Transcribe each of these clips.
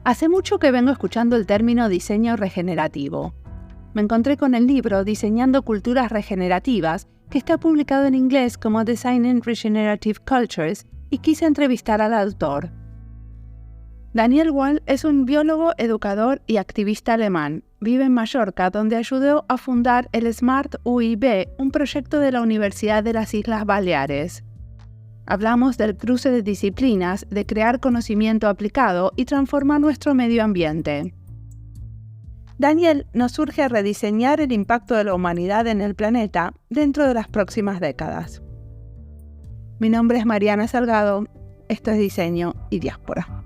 Hace mucho que vengo escuchando el término diseño regenerativo. Me encontré con el libro Diseñando Culturas Regenerativas, que está publicado en inglés como Designing Regenerative Cultures, y quise entrevistar al autor. Daniel Wall es un biólogo, educador y activista alemán. Vive en Mallorca, donde ayudó a fundar el Smart UIB, un proyecto de la Universidad de las Islas Baleares. Hablamos del cruce de disciplinas, de crear conocimiento aplicado y transformar nuestro medio ambiente. Daniel nos urge rediseñar el impacto de la humanidad en el planeta dentro de las próximas décadas. Mi nombre es Mariana Salgado, esto es Diseño y Diáspora.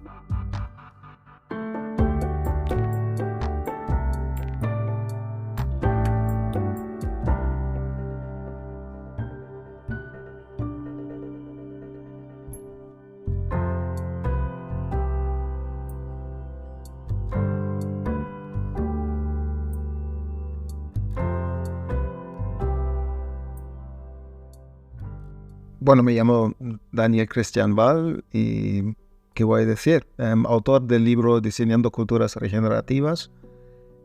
Bueno, me llamo Daniel Christian Wall y ¿qué voy a decir? Autor del libro Diseñando Culturas Regenerativas,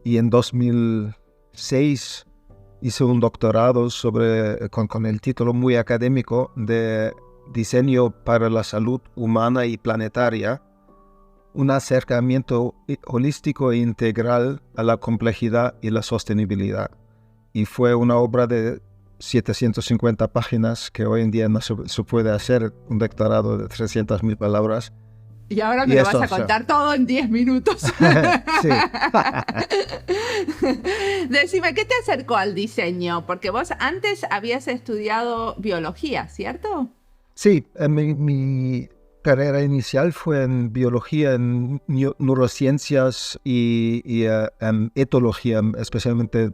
y en 2006 hice un doctorado con el título muy académico de Diseño para la Salud Humana y Planetaria, un acercamiento holístico e integral a la complejidad y la sostenibilidad. Y fue una obra de 750 páginas que hoy en día no se puede hacer un doctorado de 300.000 palabras. Y ahora me lo vas a contar todo en 10 minutos. Sí. Decime, ¿qué te acercó al diseño? Porque vos antes habías estudiado biología, ¿cierto? Sí, mi carrera inicial fue en biología, en neurociencias y etología, especialmente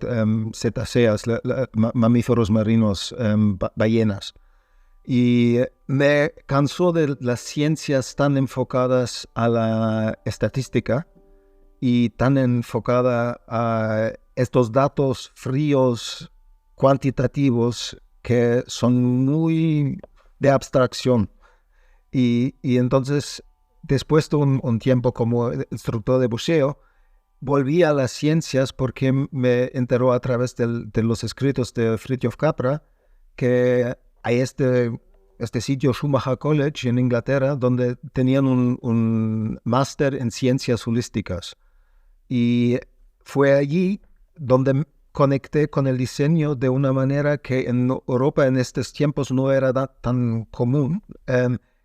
cetáceas, mamíferos marinos, ballenas. Y me cansó de las ciencias tan enfocadas a la estadística y tan enfocada a estos datos fríos, cuantitativos, que son muy de abstracción. Y entonces, después de un tiempo como instructor de buceo, volví a las ciencias porque me enteró a través de los escritos de Fritjof Capra que hay este sitio, Schumacher College en Inglaterra, donde tenían un máster en ciencias holísticas. Y fue allí donde conecté con el diseño de una manera que en Europa en estos tiempos no era tan común,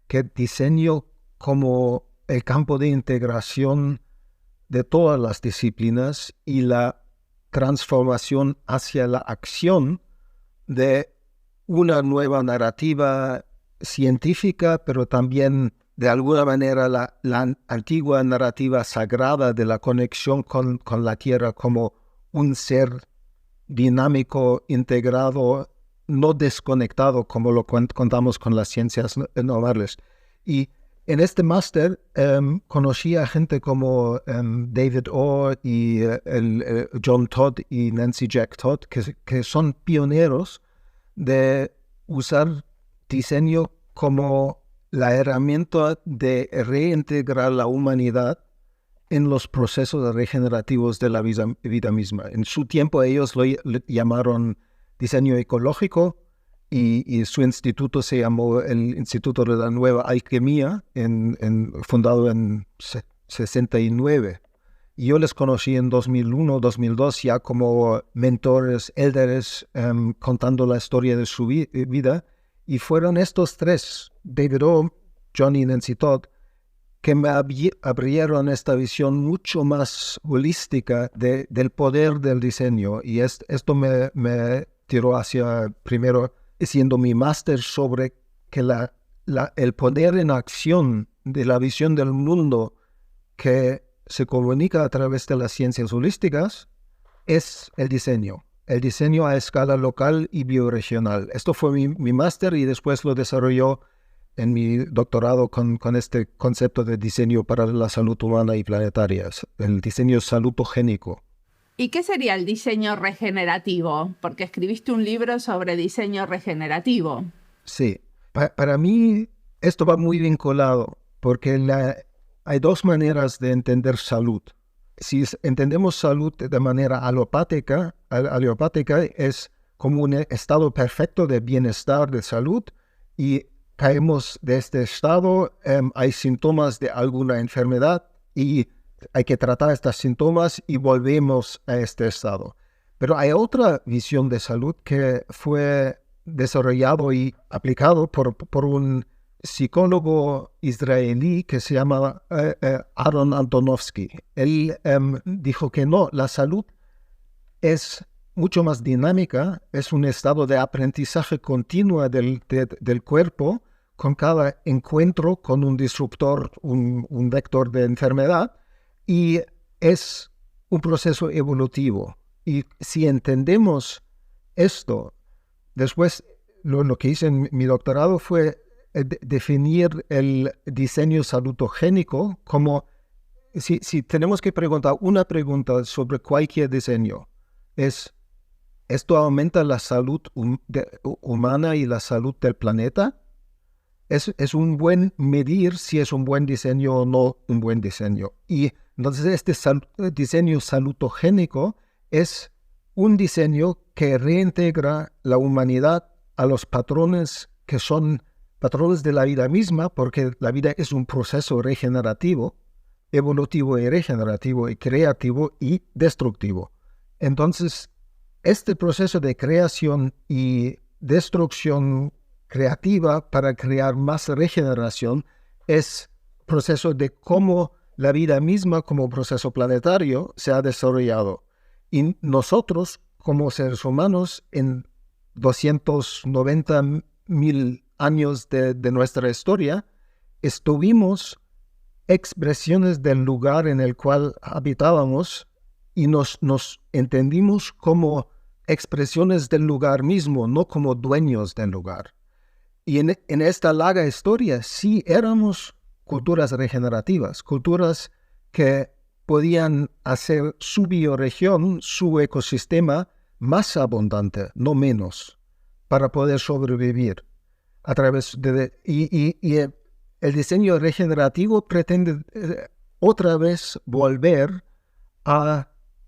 que diseño como el campo de integración de todas las disciplinas y la transformación hacia la acción de una nueva narrativa científica, pero también de alguna manera la antigua narrativa sagrada de la conexión con la Tierra como un ser dinámico, integrado, no desconectado como lo contamos con las ciencias normales. Y en este máster conocí a gente como David Orr y John Todd y Nancy Jack Todd, que son pioneros de usar diseño como la herramienta de reintegrar la humanidad en los procesos regenerativos de la vida misma. En su tiempo ellos lo llamaron diseño ecológico y su instituto se llamó el Instituto de la Nueva Alquimia, fundado en 69. Y yo les conocí en 2001, 2002 ya como mentores, élderes, contando la historia de su vida. Y fueron estos tres, David O, John y Nancy Todd, que me abrieron esta visión mucho más holística del poder del diseño. Y esto me tiró hacia, primero, haciendo mi máster sobre que el poder en acción de la visión del mundo que se comunica a través de las ciencias holísticas es el diseño a escala local y bioregional. Esto fue mi máster y después lo desarrolló en mi doctorado con este concepto de diseño para la salud humana y planetaria, el diseño salutogénico. ¿Y qué sería el diseño regenerativo? Porque escribiste un libro sobre diseño regenerativo. Sí, para mí esto va muy vinculado, porque hay dos maneras de entender salud. Si entendemos salud de manera alopática es como un estado perfecto de bienestar, de salud, y caemos de este estado, hay síntomas de alguna enfermedad y hay que tratar estos síntomas y volvemos a este estado. Pero hay otra visión de salud que fue desarrollado y aplicado por un psicólogo israelí que se llama Aaron Antonovsky. Él dijo que no, la salud es mucho más dinámica, es un estado de aprendizaje continuo del cuerpo con cada encuentro con un disruptor, un vector de enfermedad, y es un proceso evolutivo. Y si entendemos esto, después lo que hice en mi doctorado fue definir el diseño salutogénico como, si tenemos que preguntar una pregunta sobre cualquier diseño, ¿esto aumenta la salud humana y la salud del planeta? Es un buen medir si es un buen diseño o no un buen diseño. Y entonces este diseño salutogénico es un diseño que reintegra la humanidad a los patrones que son patrones de la vida misma, porque la vida es un proceso regenerativo, evolutivo y regenerativo y creativo y destructivo. Entonces, este proceso de creación y destrucción creativa para crear más regeneración es proceso de cómo la vida misma como proceso planetario se ha desarrollado. Y nosotros, como seres humanos, en 290,000 años de nuestra historia, estuvimos expresiones del lugar en el cual habitábamos y nos entendimos como expresiones del lugar mismo, no como dueños del lugar. Y en esta larga historia sí éramos culturas regenerativas, culturas que podían hacer su bioregión, su ecosistema más abundante, no menos, para poder sobrevivir. A través y el diseño regenerativo pretende otra vez volver a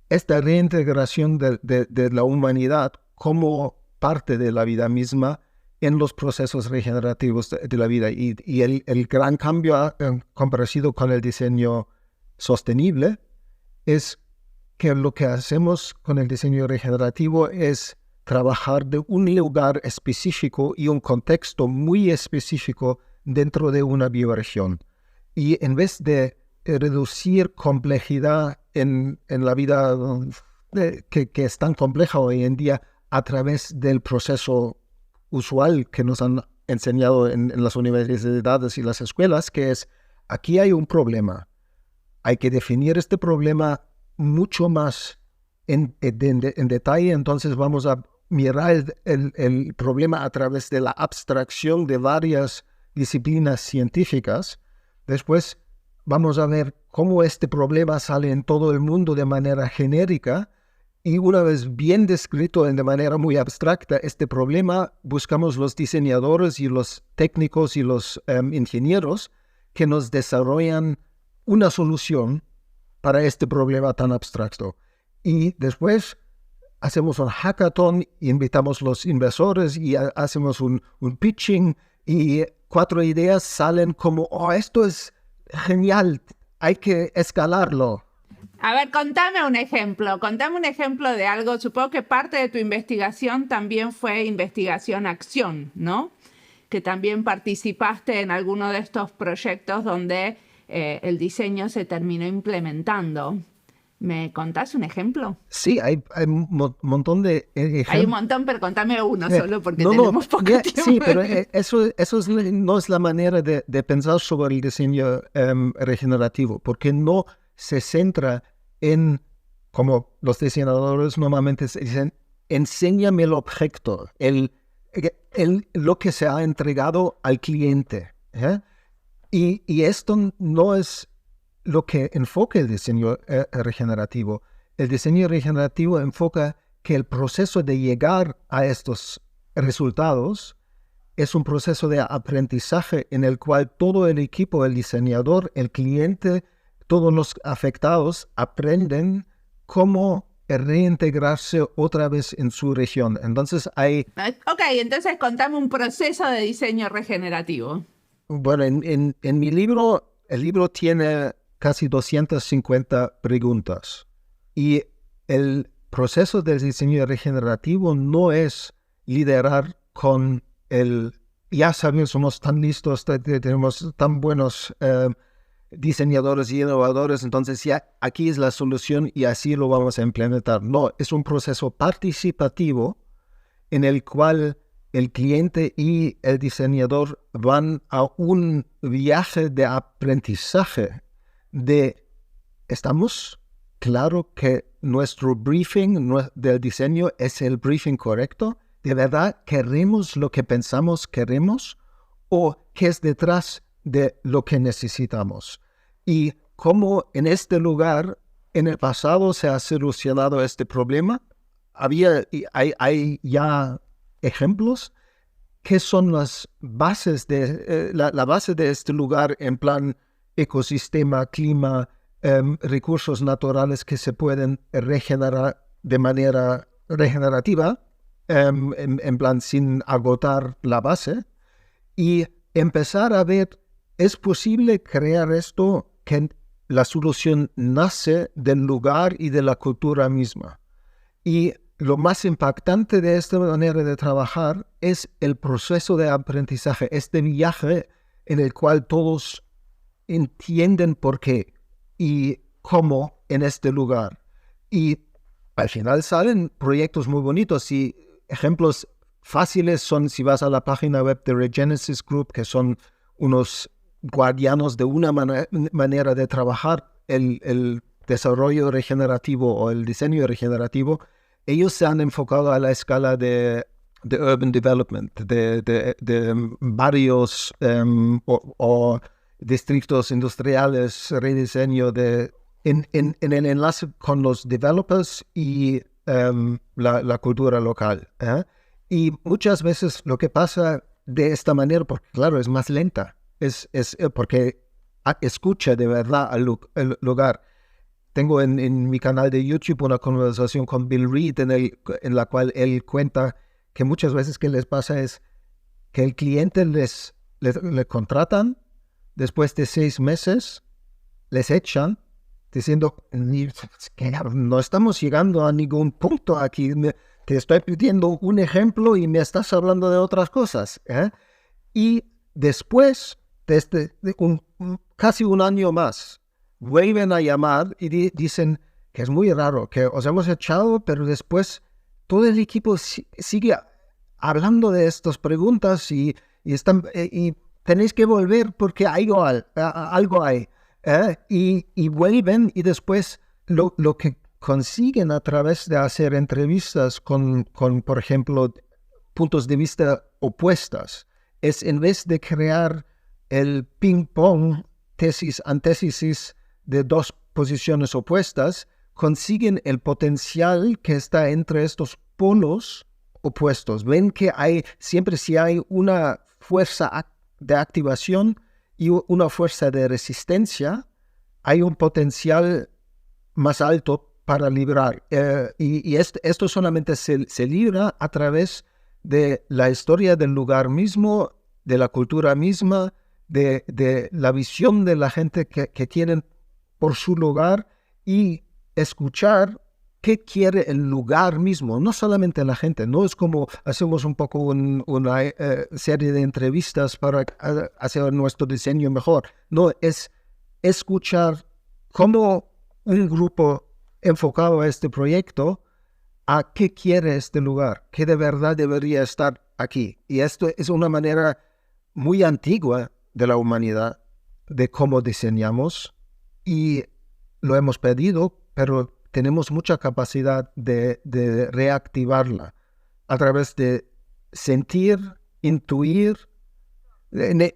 esta reintegración de la humanidad como parte de la vida misma en los procesos regenerativos de la vida. Y el gran cambio comparado con el diseño sostenible es que lo que hacemos con el diseño regenerativo es trabajar de un lugar específico y un contexto muy específico dentro de una bioregión. Y en vez de reducir complejidad en la vida que es tan compleja hoy en día a través del proceso usual que nos han enseñado en las universidades y las escuelas, que es, aquí hay un problema. Hay que definir este problema mucho más en detalle, entonces vamos a mirar el problema a través de la abstracción de varias disciplinas científicas. Después vamos a ver cómo este problema sale en todo el mundo de manera genérica, y una vez bien descrito de manera muy abstracta este problema, buscamos los diseñadores y los técnicos y los ingenieros que nos desarrollan una solución para este problema tan abstracto. Y después hacemos un hackathon, invitamos a los inversores y hacemos un pitching, y 4 ideas salen como, esto es genial, hay que escalarlo. A ver, contame un ejemplo de algo. Supongo que parte de tu investigación también fue investigación-acción, ¿no? Que también participaste en alguno de estos proyectos donde el diseño se terminó implementando. ¿Me contás un ejemplo? Sí, hay un montón de ejemplos. Hay un montón, pero contame uno solo porque tenemos poco tiempo. Sí, pero eso no es la manera de pensar sobre el diseño regenerativo, porque no se centra en, como los diseñadores normalmente dicen, enséñame el objeto, lo que se ha entregado al cliente. Y esto no es lo que enfoca el diseño regenerativo. El diseño regenerativo enfoca que el proceso de llegar a estos resultados es un proceso de aprendizaje en el cual todo el equipo, el diseñador, el cliente, todos los afectados aprenden cómo reintegrarse otra vez en su región. Entonces hay... Ok, entonces contame un proceso de diseño regenerativo. Bueno, en mi libro, el libro tiene casi 250 preguntas. Y el proceso del diseño regenerativo no es liderar con ya sabemos, somos tan listos, tenemos tan buenos diseñadores y innovadores, entonces ya aquí es la solución y así lo vamos a implementar. No, es un proceso participativo en el cual el cliente y el diseñador van a un viaje de aprendizaje ¿estamos claro que nuestro briefing del diseño es el briefing correcto? ¿De verdad queremos lo que pensamos queremos? ¿O qué es detrás de lo que necesitamos? Y cómo en este lugar, en el pasado, se ha solucionado este problema. Hay ya ejemplos. ¿Qué son las bases la base de este lugar en plan ecosistema, clima, recursos naturales que se pueden regenerar de manera regenerativa, en plan sin agotar la base, y empezar a ver, ¿es posible crear esto que la solución nace del lugar y de la cultura misma? Y lo más impactante de esta manera de trabajar es el proceso de aprendizaje, este viaje en el cual todos entienden por qué y cómo en este lugar. Y al final salen proyectos muy bonitos y ejemplos fáciles son si vas a la página web de Regenesis Group, que son unos guardianos de una manera de trabajar el desarrollo regenerativo o el diseño regenerativo. Ellos se han enfocado a la escala de urban development, de barrios o distritos industriales, rediseño en el enlace con los developers y la cultura local. Y muchas veces lo que pasa de esta manera, porque claro, es más lenta, es porque escucha de verdad al lugar. Tengo en mi canal de YouTube una conversación con Bill Reed en la cual él cuenta que muchas veces que les pasa es que el cliente le contratan, después de 6 meses les echan diciendo, no estamos llegando a ningún punto aquí, te estoy pidiendo un ejemplo y me estás hablando de otras cosas. Y después, desde casi un año más, vuelven a llamar y dicen que es muy raro, que os hemos echado, pero después todo el equipo sigue hablando de estas preguntas y tenéis que volver porque algo hay. Y vuelven y después lo que consiguen a través de hacer entrevistas con, por ejemplo, puntos de vista opuestos, es en vez de crear el ping-pong, tesis-antítesis de dos posiciones opuestas, consiguen el potencial que está entre estos polos opuestos. Ven que siempre si hay una fuerza de activación y una fuerza de resistencia, hay un potencial más alto para librar. Y esto solamente se libra a través de la historia del lugar mismo, de la cultura misma, de la visión de la gente que tienen por su lugar y escuchar qué quiere el lugar mismo, no solamente la gente. No es como hacemos un poco una serie de entrevistas para hacer nuestro diseño mejor. No, es escuchar cómo un grupo enfocado a este proyecto a qué quiere este lugar, qué de verdad debería estar aquí. Y esto es una manera muy antigua de la humanidad de cómo diseñamos y lo hemos pedido, pero tenemos mucha capacidad de reactivarla a través de sentir, intuir. Viene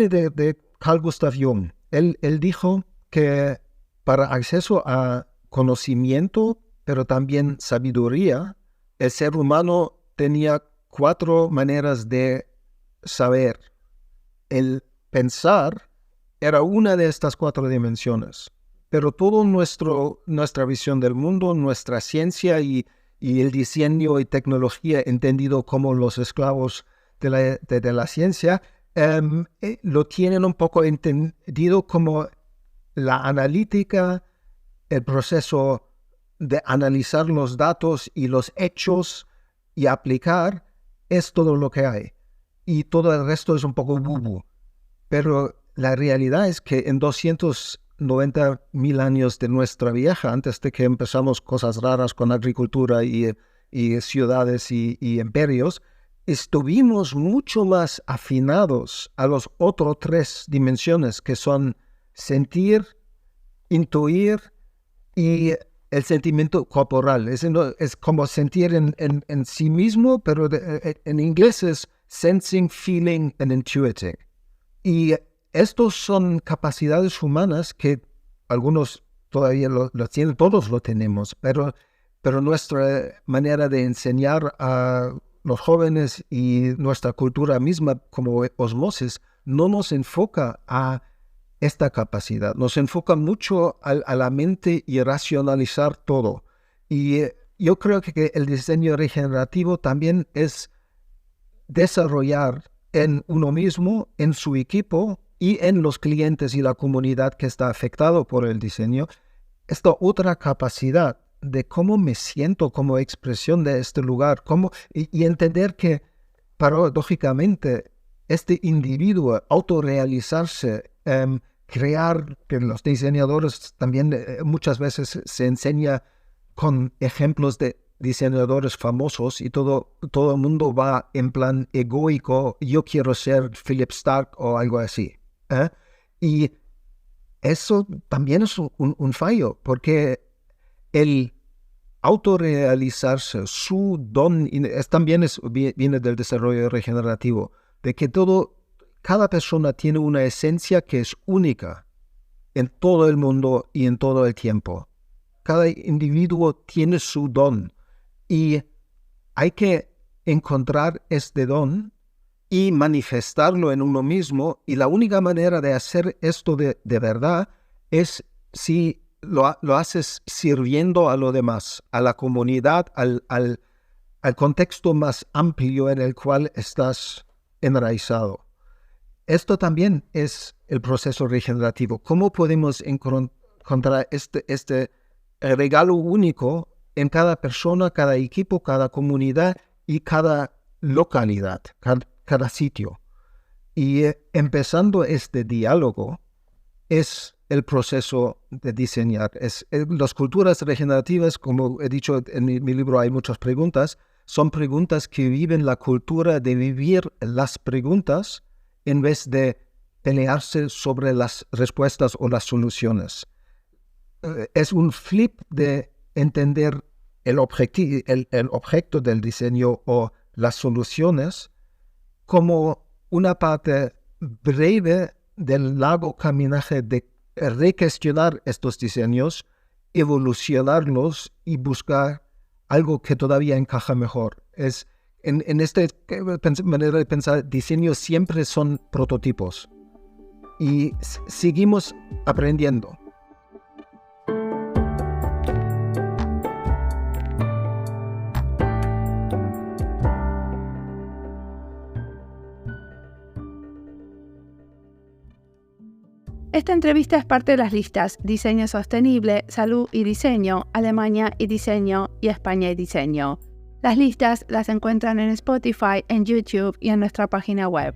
de Carl Gustav Jung. Él dijo que para acceso a conocimiento, pero también sabiduría, el ser humano tenía 4 maneras de saber. El pensar era una de estas 4 dimensiones, pero toda nuestra visión del mundo, nuestra ciencia y el diseño y tecnología entendido como los esclavos de la ciencia, lo tienen un poco entendido como la analítica, el proceso de analizar los datos y los hechos y aplicar, es todo lo que hay. Y todo el resto es un poco bubu. Pero la realidad es que en 290.000 años de nuestra vieja, antes de que empezamos cosas raras con agricultura y ciudades y imperios, estuvimos mucho más afinados a los otros 3 dimensiones, que son sentir, intuir y el sentimiento corporal. Es como sentir en sí mismo, pero en inglés es sensing, feeling and intuiting. Y estos son capacidades humanas que algunos todavía lo tienen, todos lo tenemos, pero nuestra manera de enseñar a los jóvenes y nuestra cultura misma como osmosis no nos enfoca a esta capacidad, nos enfoca mucho a la mente y racionalizar todo. Y yo creo que el diseño regenerativo también es desarrollar en uno mismo, en su equipo y en los clientes y la comunidad que está afectado por el diseño, esta otra capacidad de cómo me siento como expresión de este lugar, y entender que paradójicamente este individuo autorrealizarse, crear, que los diseñadores también muchas veces se enseña con ejemplos de diseñadores famosos y todo el mundo va en plan egoico, yo quiero ser Philip Stark o algo así. Y eso también es un fallo, porque el autorrealizarse, su don, también viene del desarrollo regenerativo, de que cada persona tiene una esencia que es única en todo el mundo y en todo el tiempo. Cada individuo tiene su don y hay que encontrar este don y manifestarlo en uno mismo, y la única manera de hacer esto de verdad es si lo haces sirviendo a lo demás, a la comunidad, al contexto más amplio en el cual estás enraizado. Esto también es el proceso regenerativo. ¿Cómo podemos encontrar este regalo único en cada persona, cada equipo, cada comunidad y cada localidad, cada sitio? Y empezando este diálogo es el proceso de diseñar. Las culturas regenerativas, como he dicho en mi libro, hay muchas preguntas, son preguntas que viven la cultura de vivir las preguntas en vez de pelearse sobre las respuestas o las soluciones. Es un flip de entender el objeto del diseño o las soluciones como una parte breve del largo caminaje de recuestionar estos diseños, evolucionarlos y buscar algo que todavía encaja mejor. En esta manera de pensar, diseños siempre son prototipos y seguimos aprendiendo. Esta entrevista es parte de las listas Diseño Sostenible, Salud y Diseño, Alemania y Diseño y España y Diseño. Las listas las encuentran en Spotify, en YouTube y en nuestra página web.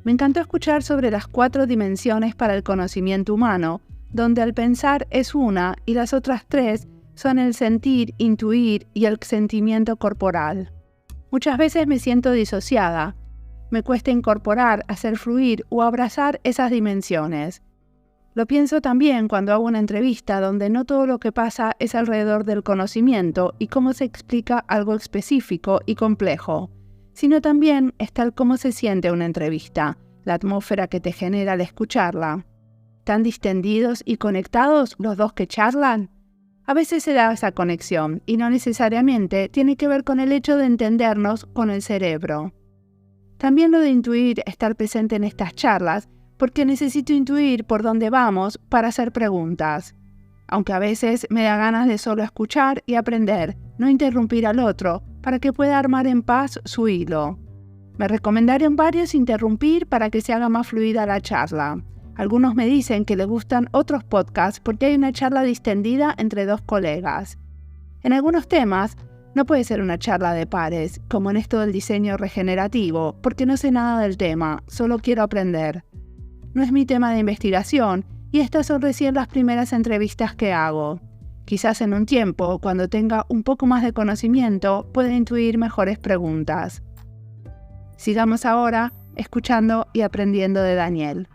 Me encantó escuchar sobre las 4 dimensiones para el conocimiento humano, donde el pensar es una y las otras 3 son el sentir, intuir y el sentimiento corporal. Muchas veces me siento disociada. Me cuesta incorporar, hacer fluir o abrazar esas dimensiones. Lo pienso también cuando hago una entrevista donde no todo lo que pasa es alrededor del conocimiento y cómo se explica algo específico y complejo, sino también está el cómo se siente una entrevista, la atmósfera que te genera al escucharla. ¿Tan distendidos y conectados los dos que charlan? A veces se da esa conexión y no necesariamente tiene que ver con el hecho de entendernos con el cerebro. También lo de intuir estar presente en estas charlas, porque necesito intuir por dónde vamos para hacer preguntas. Aunque a veces me da ganas de solo escuchar y aprender, no interrumpir al otro, para que pueda armar en paz su hilo. Me recomendaron varios interrumpir para que se haga más fluida la charla. Algunos me dicen que les gustan otros podcasts porque hay una charla distendida entre dos colegas. En algunos temas, no puede ser una charla de pares, como en esto del diseño regenerativo, porque no sé nada del tema, solo quiero aprender. No es mi tema de investigación y estas son recién las primeras entrevistas que hago. Quizás en un tiempo, cuando tenga un poco más de conocimiento, pueda intuir mejores preguntas. Sigamos ahora escuchando y aprendiendo de Daniel.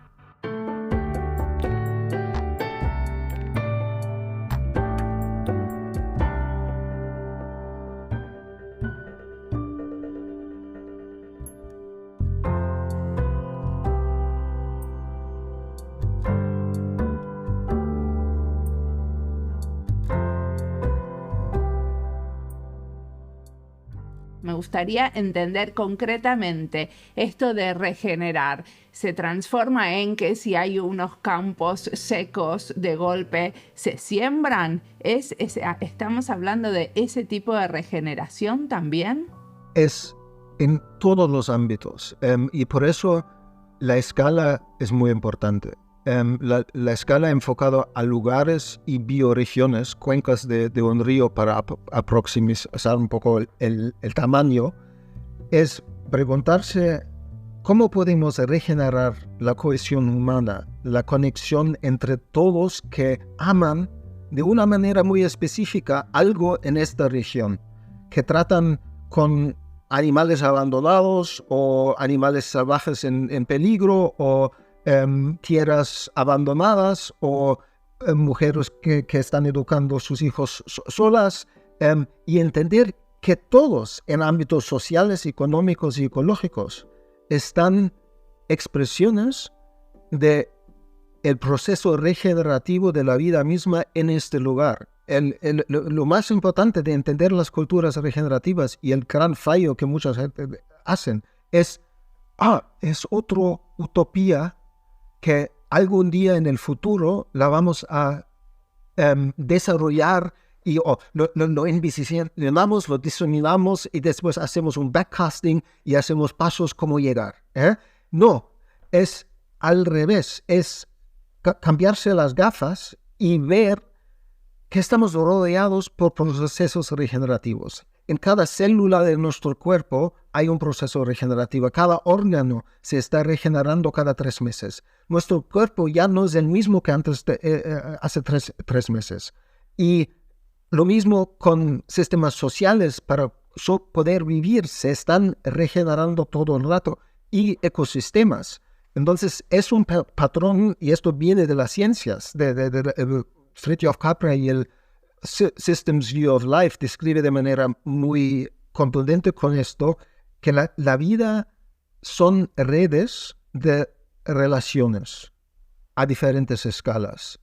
Me gustaría entender concretamente esto de regenerar. ¿Se transforma en que si hay unos campos secos de golpe se siembran? ¿Estamos hablando de ese tipo de regeneración también? Es en todos los ámbitos y por eso la escala es muy importante. La escala enfocada a lugares y bioregiones, cuencas de un río para aproximar un poco el tamaño, es preguntarse cómo podemos regenerar la cohesión humana, la conexión entre todos que aman de una manera muy específica algo en esta región, que tratan con animales abandonados o animales salvajes en peligro o tierras abandonadas o mujeres que están educando a sus hijos solas y entender que todos en ámbitos sociales, económicos y ecológicos están expresiones de el proceso regenerativo de la vida misma en este lugar. Lo más importante de entender las culturas regenerativas y el gran fallo que muchas gente hacen es otra utopía que algún día en el futuro la vamos a desarrollar y lo envisionamos, lo diseñamos y después hacemos un backcasting y hacemos pasos como llegar. No, es al revés, es cambiarse las gafas y ver que estamos rodeados por procesos regenerativos. En cada célula de nuestro cuerpo hay un proceso regenerativo. Cada órgano se está regenerando cada 3 meses. Nuestro cuerpo ya no es el mismo que antes hace 3 meses. Y lo mismo con sistemas sociales para poder vivir. Se están regenerando todo el rato. Y ecosistemas. Entonces es un patrón, y esto viene de las ciencias, de Fritjof Capra y el Systems View of Life describe de manera muy contundente con esto que la vida son redes de relaciones a diferentes escalas,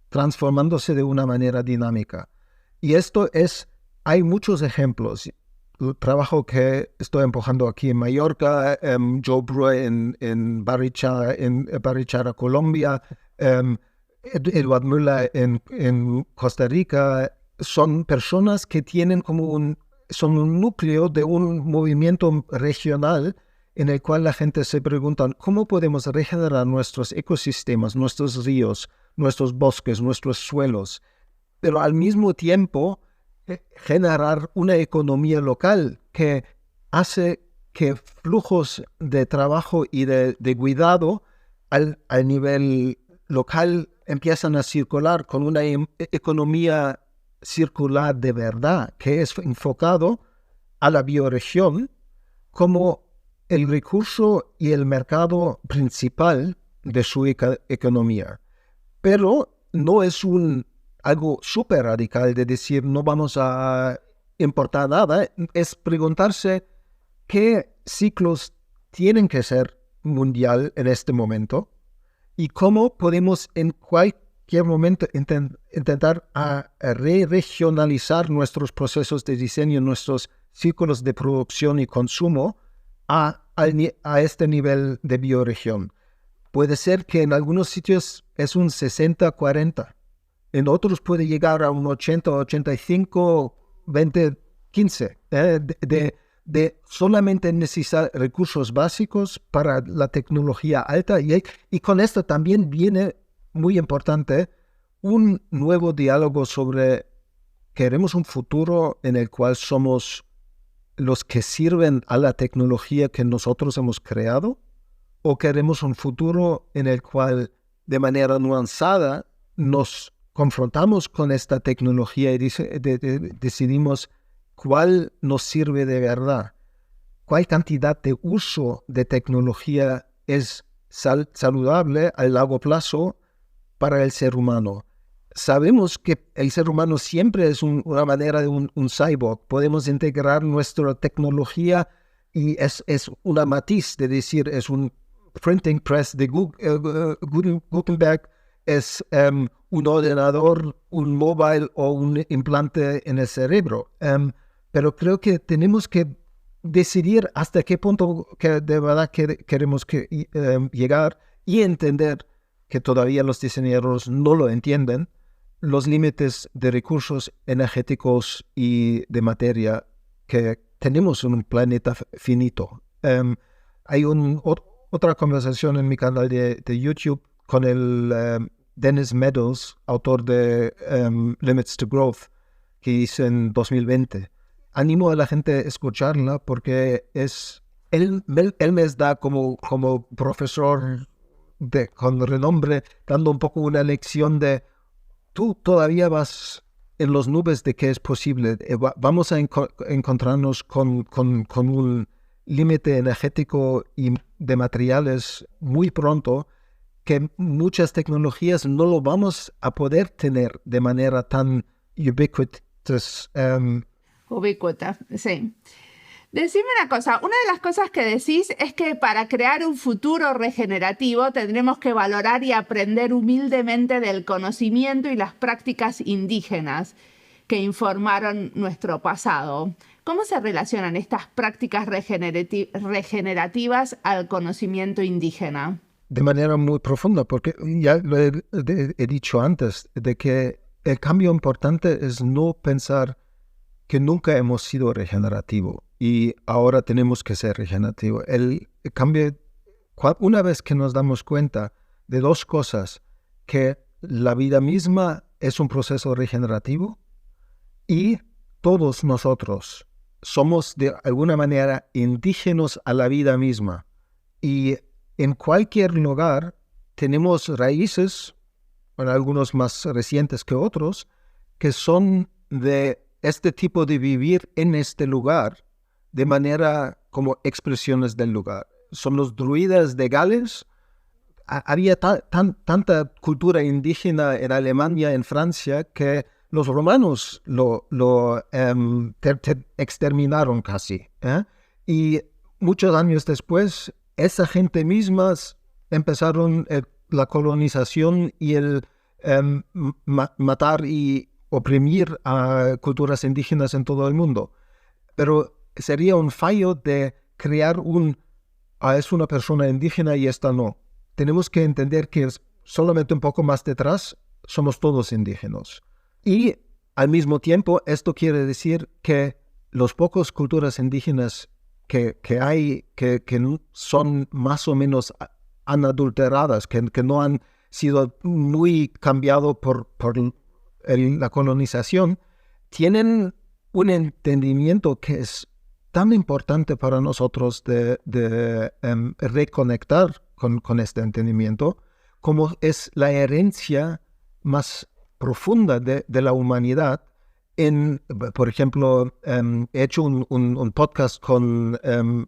transformándose de una manera dinámica. Y hay muchos ejemplos. El trabajo que estoy empujando aquí en Mallorca, Joe Brue en Barichara, Colombia, Edward Müller en Costa Rica, son personas que tienen son un núcleo de un movimiento regional en el cual la gente se pregunta cómo podemos regenerar nuestros ecosistemas, nuestros ríos, nuestros bosques, nuestros suelos, pero al mismo tiempo generar una economía local que hace que flujos de trabajo y de cuidado al nivel local empiezan a circular con una economía circular de verdad, que es enfocado a la bioregión como el recurso y el mercado principal de su economía. Pero no es algo súper radical de decir no vamos a importar nada, es preguntarse qué ciclos tienen que ser mundial en este momento y cómo podemos en cualquier momento intentar a re-regionalizar nuestros procesos de diseño, nuestros círculos de producción y consumo a este nivel de bioregión. Puede ser que en algunos sitios es un 60-40, en otros puede llegar a un 80-85, 20-15, de solamente necesitar recursos básicos para la tecnología alta. Y con esto también viene, muy importante, un nuevo diálogo sobre queremos un futuro en el cual somos los que sirven a la tecnología que nosotros hemos creado, o queremos un futuro en el cual de manera nuancada nos confrontamos con esta tecnología y decidimos cuál nos sirve de verdad, cuál cantidad de uso de tecnología es saludable a largo plazo para el ser humano. Sabemos que el ser humano siempre es una manera de un cyborg. Podemos integrar nuestra tecnología y es una matiz de decir, es un printing press de Gutenberg, es un ordenador, un móvil o un implante en el cerebro. Pero creo que tenemos que decidir hasta qué punto que de verdad queremos llegar y entender que todavía los diseñadores no lo entienden, los límites de recursos energéticos y de materia que tenemos en un planeta finito. Hay otra conversación en mi canal de YouTube con el Dennis Meadows, autor de Limits to Growth, que hice en 2020. Animo a la gente a escucharla porque él me da como profesor con renombre, dando un poco una lección de tú todavía vas en las nubes de que es posible. Vamos a encontrarnos con un límite energético y de materiales muy pronto, que muchas tecnologías no lo vamos a poder tener de manera tan Ubícuota, sí. Decime una cosa, una de las cosas que decís es que para crear un futuro regenerativo tendremos que valorar y aprender humildemente del conocimiento y las prácticas indígenas que informaron nuestro pasado. ¿Cómo se relacionan estas prácticas regenerativas al conocimiento indígena? De manera muy profunda, porque ya lo he dicho antes, de que el cambio importante es no pensar que nunca hemos sido regenerativo y ahora tenemos que ser regenerativo. El cambio, una vez que nos damos cuenta de dos cosas, que la vida misma es un proceso regenerativo y todos nosotros somos de alguna manera indígenas a la vida misma, y en cualquier lugar tenemos raíces, bueno, algunos más recientes que otros, que son de este tipo de vivir en este lugar de manera como expresiones del lugar. Son los druidas de Gales. Había tanta cultura indígena en Alemania, en Francia, que los romanos lo exterminaron casi. Y muchos años después, esa gente misma empezaron la colonización y el matar y oprimir a culturas indígenas en todo el mundo. Pero sería un fallo de crear es una persona indígena y esta no. Tenemos que entender que solamente un poco más detrás somos todos indígenas. Y al mismo tiempo esto quiere decir que los pocos culturas indígenas que hay, que son más o menos anadulteradas, que no han sido muy cambiados por la colonización, tienen un entendimiento que es tan importante para nosotros de reconectar con este entendimiento, como es la herencia más profunda de la humanidad. Por ejemplo, he hecho un podcast con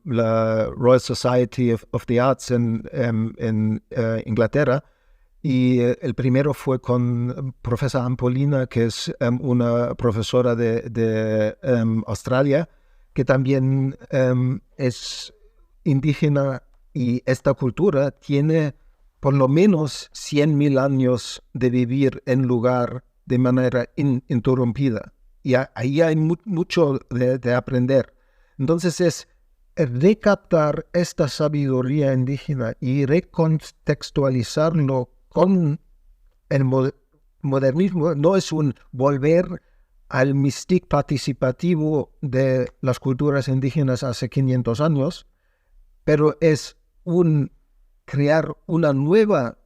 la Royal Society of the Arts en Inglaterra, y el primero fue con profesora Ampolina, que es una profesora de Australia, que también es indígena, y esta cultura tiene por lo menos 100.000 años de vivir en lugar de manera ininterrumpida. Y ahí hay mucho de aprender. Entonces es recaptar esta sabiduría indígena y recontextualizarlo con el modernismo. No es un volver al mystique participativo de las culturas indígenas hace 500 años, pero es crear una nueva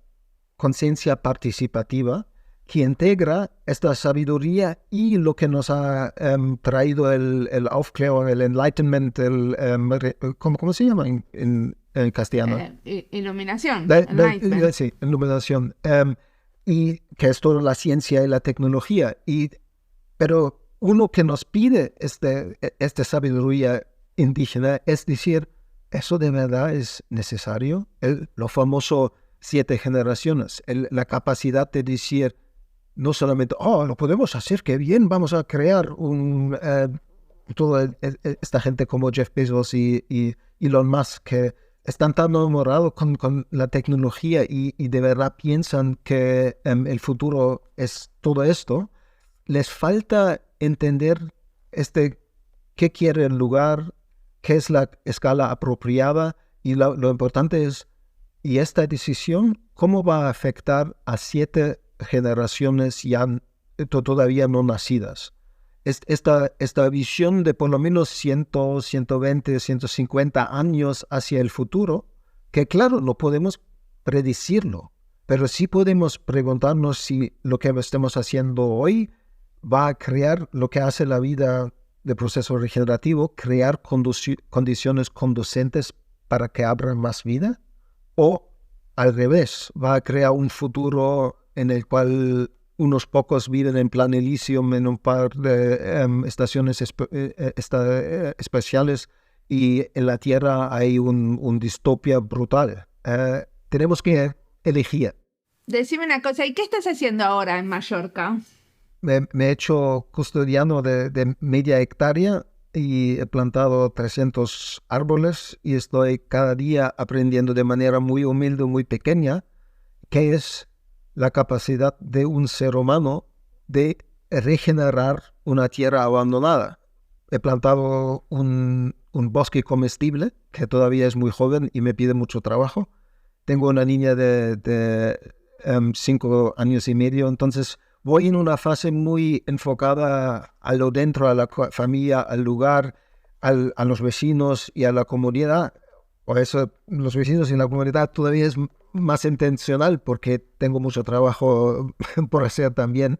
conciencia participativa que integra esta sabiduría y lo que nos ha traído el Aufklärung, el Enlightenment, ¿cómo se llama en castellano? Iluminación. Sí, iluminación. Y que es toda la ciencia y la tecnología. Pero uno que nos pide esta sabiduría indígena es decir, ¿eso de verdad es necesario? Lo famoso 7 generaciones, la capacidad de decir, no solamente, lo podemos hacer, qué bien, vamos a crear toda esta gente como Jeff Bezos y Elon Musk que están tan enamorados con la tecnología y de verdad piensan que el futuro es todo esto. Les falta entender qué quiere el lugar, qué es la escala apropiada y lo importante es, ¿y esta decisión cómo va a afectar a 7 generaciones ya todavía no nacidas? Esta visión de por lo menos 100, 120, 150 años hacia el futuro, que claro, no podemos predecirlo, pero sí podemos preguntarnos si lo que estamos haciendo hoy va a crear lo que hace la vida de proceso regenerativo, crear condiciones conducentes para que abra más vida, o al revés, va a crear un futuro en el cual unos pocos viven en plan Elysium en un par de estaciones espaciales y en la Tierra hay un distopia brutal. Tenemos que elegir. Decime una cosa, ¿y qué estás haciendo ahora en Mallorca? Me he hecho custodiano de media hectárea y he plantado 300 árboles y estoy cada día aprendiendo de manera muy humilde, muy pequeña, qué es la capacidad de un ser humano de regenerar una tierra abandonada. He plantado un bosque comestible que todavía es muy joven y me pide mucho trabajo. Tengo una niña de 5 años y medio, entonces voy en una fase muy enfocada a lo dentro, a la familia, al lugar, a los vecinos y a la comunidad. Por eso los vecinos y la comunidad todavía es más intencional porque tengo mucho trabajo por hacer también.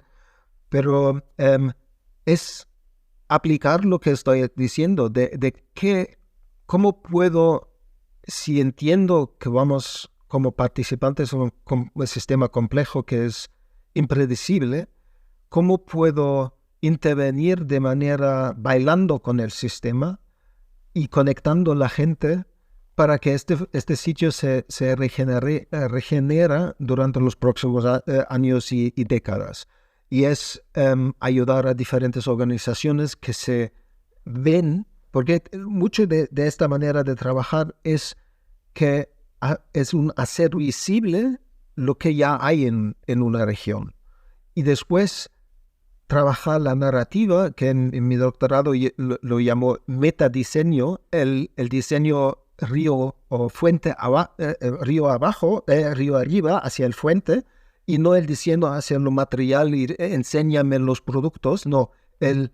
Pero es aplicar lo que estoy diciendo, cómo puedo, si entiendo que vamos como participantes en un sistema complejo que es impredecible, ¿cómo puedo intervenir de manera bailando con el sistema y conectando a la gente para que este sitio se regenera durante los próximos años y décadas? Y es ayudar a diferentes organizaciones que se ven, porque mucho de esta manera de trabajar es que es un hacer visible lo que ya hay en una región. Y después trabajar la narrativa, que en mi doctorado lo llamo metadiseño, el diseño río o fuente río abajo, río arriba hacia el fuente, y no el diseño hacia lo material y enséñame los productos, no, el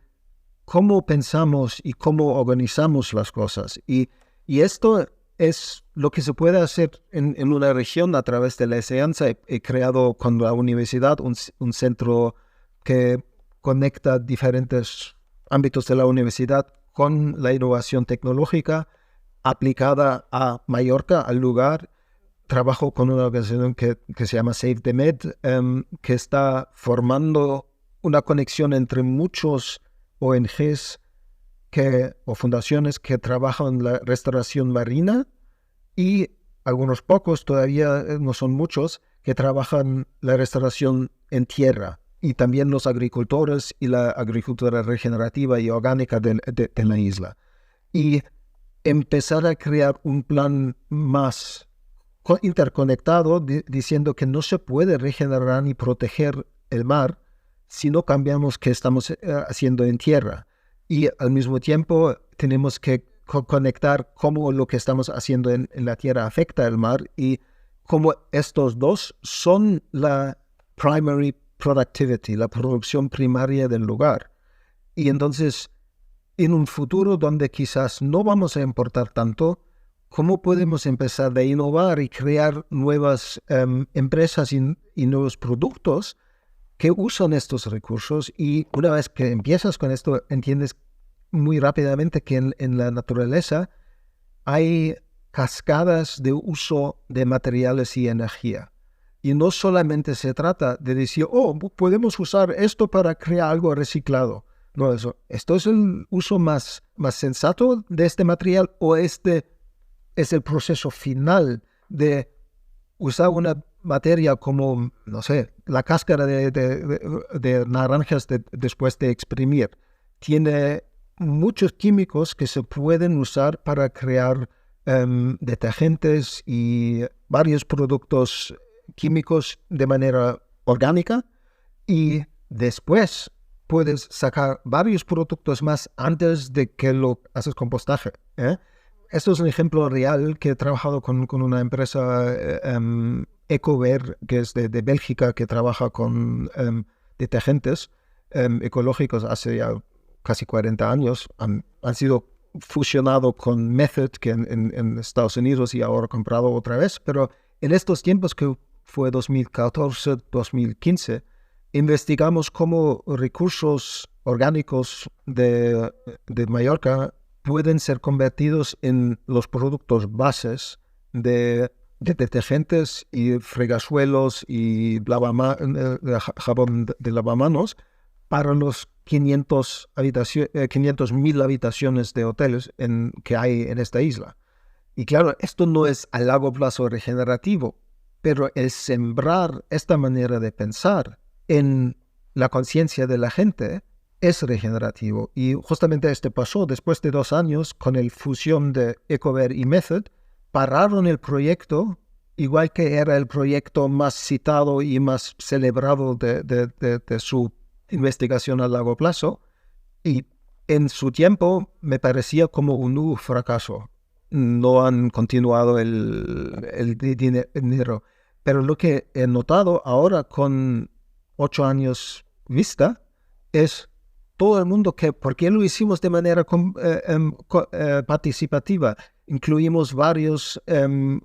cómo pensamos y cómo organizamos las cosas. Y esto es lo que se puede hacer en una región a través de la enseñanza. He creado con la universidad un centro que conecta diferentes ámbitos de la universidad con la innovación tecnológica aplicada a Mallorca, al lugar. Trabajo con una organización que se llama Save the Med, que está formando una conexión entre muchos ONGs o fundaciones que trabajan en la restauración marina y algunos pocos, todavía no son muchos, que trabajan la restauración en tierra, y también los agricultores y la agricultura regenerativa y orgánica de la isla. Y empezar a crear un plan más interconectado diciendo que no se puede regenerar ni proteger el mar si no cambiamos qué estamos haciendo en tierra. Y al mismo tiempo tenemos que conectar cómo lo que estamos haciendo en la tierra afecta al mar y cómo estos dos son la primary productivity, la producción primaria del lugar. Y entonces, en un futuro donde quizás no vamos a importar tanto, ¿cómo podemos empezar a innovar y crear nuevas empresas y nuevos productos que usan estos recursos? Y una vez que empiezas con esto, entiendes muy rápidamente que en la naturaleza hay cascadas de uso de materiales y energía. Y no solamente se trata de decir, podemos usar esto para crear algo reciclado. No, esto es el uso más sensato de este material, o este es el proceso final de usar una materia como, no sé, la cáscara de naranjas después de exprimir. Tiene muchos químicos que se pueden usar para crear detergentes y varios productos químicos de manera orgánica, y después puedes sacar varios productos más antes de que lo haces compostaje. Esto es un ejemplo real que he trabajado con una empresa Ecover, que es de Bélgica, que trabaja con detergentes ecológicos hace ya casi 40 años. Han sido fusionados con Method, que en Estados Unidos, y ahora comprado otra vez. Pero en estos tiempos, que fue 2014-2015, investigamos cómo recursos orgánicos de Mallorca pueden ser convertidos en los productos bases de detergentes y fregasuelos y jabón de lavamanos para los 500.000 habitaciones de hoteles que hay en esta isla. Y claro, esto no es a largo plazo regenerativo, pero el sembrar esta manera de pensar en la conciencia de la gente es regenerativo. Y justamente esto pasó después de 2 años con la fusión de Ecover y Method. Pararon el proyecto, igual que era el proyecto más citado y más celebrado de su investigación a largo plazo, y en su tiempo me parecía como un fracaso. No han continuado el dinero. Pero lo que he notado ahora, con 8 años vista, es todo el mundo ¿por qué lo hicimos de manera participativa? Incluimos varias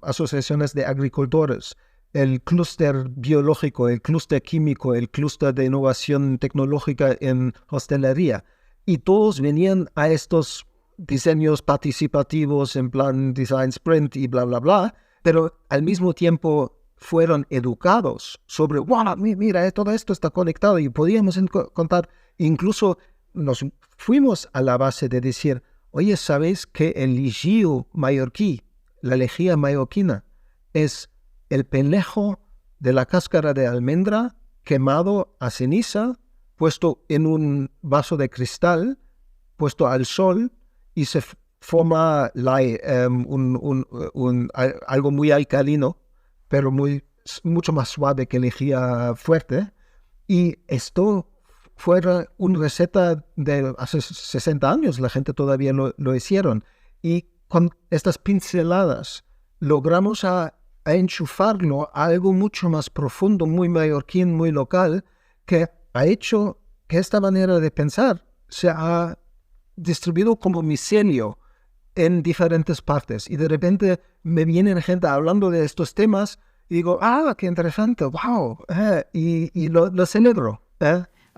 asociaciones de agricultores, el clúster biológico, el clúster químico, el clúster de innovación tecnológica en hostelería. Y todos venían a estos diseños participativos en plan Design Sprint y bla, bla, bla, pero al mismo tiempo fueron educados sobre, wow, mira, todo esto está conectado, y podíamos contar. Incluso nos fuimos a la base de decir, oye, ¿sabéis que el lixío mallorquí, la lejía mallorquina, es el pelejo de la cáscara de almendra quemado a ceniza, puesto en un vaso de cristal, puesto al sol, y se forma algo muy alcalino, pero mucho más suave que lejía fuerte? Y esto fuera una receta de hace 60 años, la gente todavía lo hicieron. Y con estas pinceladas logramos a enchufarlo a algo mucho más profundo, muy mallorquín, muy local, que ha hecho que esta manera de pensar se ha distribuido como micelio en diferentes partes. Y de repente me viene gente hablando de estos temas y digo, qué interesante, wow, y lo celebro.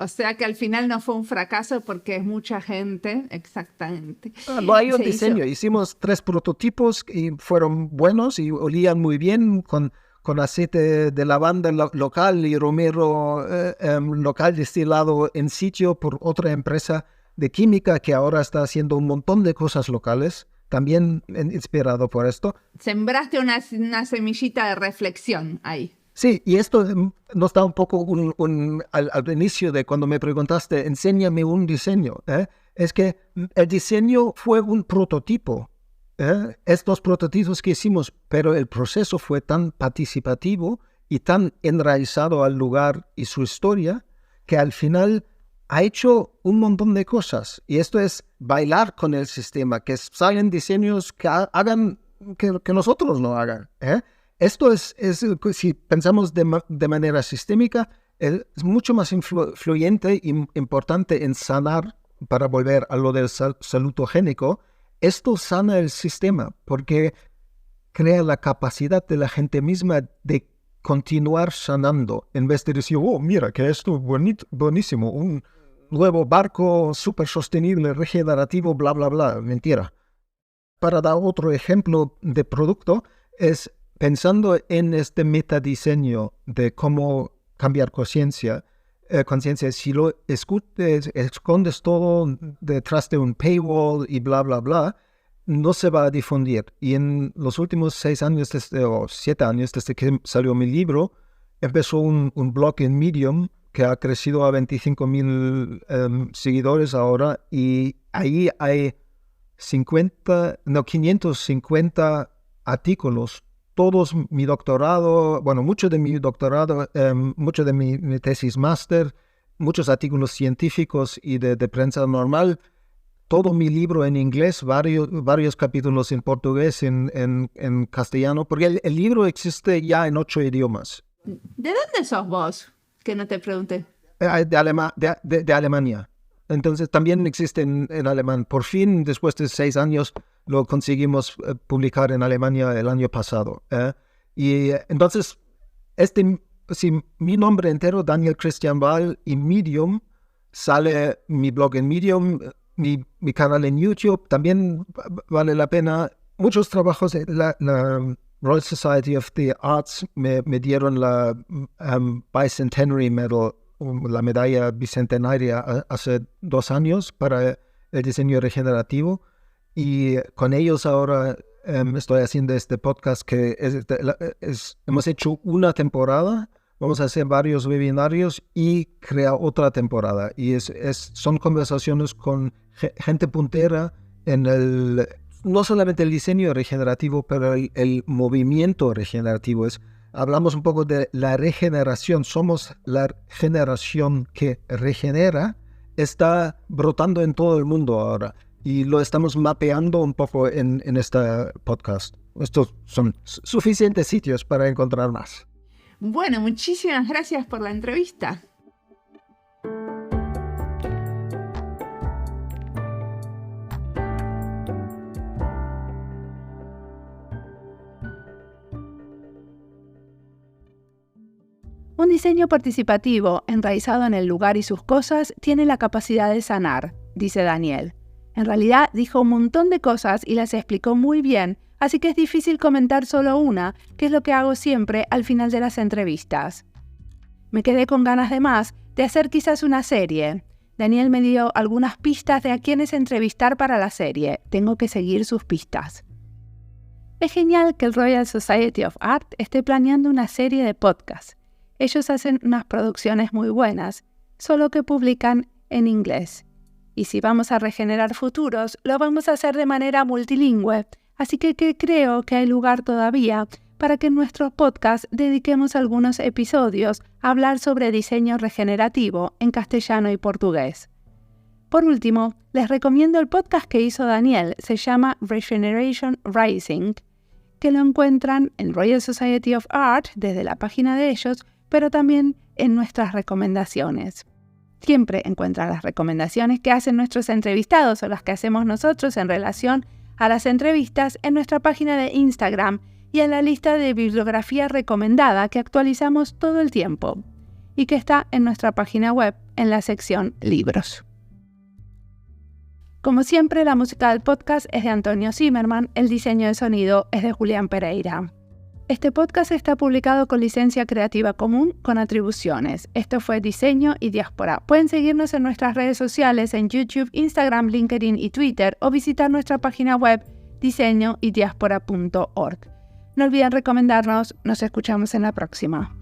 O sea que al final no fue un fracaso porque es mucha gente, exactamente. No hay un diseño. Hicimos 3 prototipos y fueron buenos y olían muy bien, con aceite de lavanda local y romero local destilado en sitio por otra empresa de química que ahora está haciendo un montón de cosas locales, también inspirado por esto. Sembraste una semillita de reflexión ahí. Sí, y esto nos da un poco al inicio de cuando me preguntaste, enséñame un diseño. Es que el diseño fue un prototipo estos prototipos que hicimos, pero el proceso fue tan participativo y tan enraizado al lugar y su historia que al final ha hecho un montón de cosas. Y esto es bailar con el sistema, que salen diseños que hagan que nosotros no hagan. Esto es, si pensamos de manera sistémica, es mucho más influyente e importante en sanar, para volver a lo del salutogénico. Esto sana el sistema porque crea la capacidad de la gente misma de continuar sanando, en vez de decir, oh, mira, que esto es buenísimo, un nuevo barco súper sostenible, regenerativo, bla, bla, bla. Mentira. Para dar otro ejemplo de producto, es pensando en este metadiseño de cómo cambiar conciencia, si lo escondes todo detrás de un paywall y bla, bla, bla, no se va a difundir. Y en los últimos 6 años, o 7 años, desde que salió mi libro, empezó un blog en Medium que ha crecido a 25,000 seguidores ahora, y ahí hay 550 artículos, todos mi doctorado, mucho de mi doctorado, mucho de mi tesis máster, muchos artículos científicos y de prensa normal, todo mi libro en inglés, varios capítulos en portugués, en castellano, porque el libro existe ya en 8 idiomas. ¿De dónde sos vos? Que no te pregunté. De Alemania. Entonces también existe en alemán. Por fin, después de 6 años, lo conseguimos publicar en Alemania el año pasado. Y entonces, mi nombre entero, Daniel Christian Wahl, y Medium, sale mi blog en Medium, mi canal en YouTube, también vale la pena. Muchos trabajos, la Royal Society of the Arts me dieron la Bicentenary Medal, la medalla bicentenaria, hace 2 años para el diseño regenerativo, y con ellos ahora estoy haciendo este podcast que hemos hecho una temporada, vamos a hacer varios webinarios y crear otra temporada, y son conversaciones con gente puntera en no solamente el diseño regenerativo, pero el movimiento regenerativo. Hablamos un poco de la regeneración. Somos la generación que regenera. Está brotando en todo el mundo ahora, y lo estamos mapeando un poco en este podcast. Estos son suficientes sitios para encontrar más. Bueno, muchísimas gracias por la entrevista. Un diseño participativo, enraizado en el lugar y sus cosas, tiene la capacidad de sanar, dice Daniel. En realidad dijo un montón de cosas y las explicó muy bien, así que es difícil comentar solo una, que es lo que hago siempre al final de las entrevistas. Me quedé con ganas de más, de hacer quizás una serie. Daniel me dio algunas pistas de a quiénes entrevistar para la serie. Tengo que seguir sus pistas. Es genial que el Royal Society of Art esté planeando una serie de podcasts. Ellos hacen unas producciones muy buenas, solo que publican en inglés. Y si vamos a regenerar futuros, lo vamos a hacer de manera multilingüe, así que creo que hay lugar todavía para que en nuestros podcasts dediquemos algunos episodios a hablar sobre diseño regenerativo en castellano y portugués. Por último, les recomiendo el podcast que hizo Daniel, se llama Regeneration Rising, que lo encuentran en Royal Society of Art desde la página de ellos, pero también en nuestras recomendaciones. Siempre encuentran las recomendaciones que hacen nuestros entrevistados o las que hacemos nosotros en relación a las entrevistas en nuestra página de Instagram y en la lista de bibliografía recomendada que actualizamos todo el tiempo y que está en nuestra página web en la sección Libros. Como siempre, la música del podcast es de Antonio Zimmerman, el diseño de sonido es de Julián Pereira. Este podcast está publicado con licencia creativa común con atribuciones. Esto fue Diseño y Diáspora. Pueden seguirnos en nuestras redes sociales en YouTube, Instagram, LinkedIn y Twitter o visitar nuestra página web diseñoydiaspora.org. No olviden recomendarnos. Nos escuchamos en la próxima.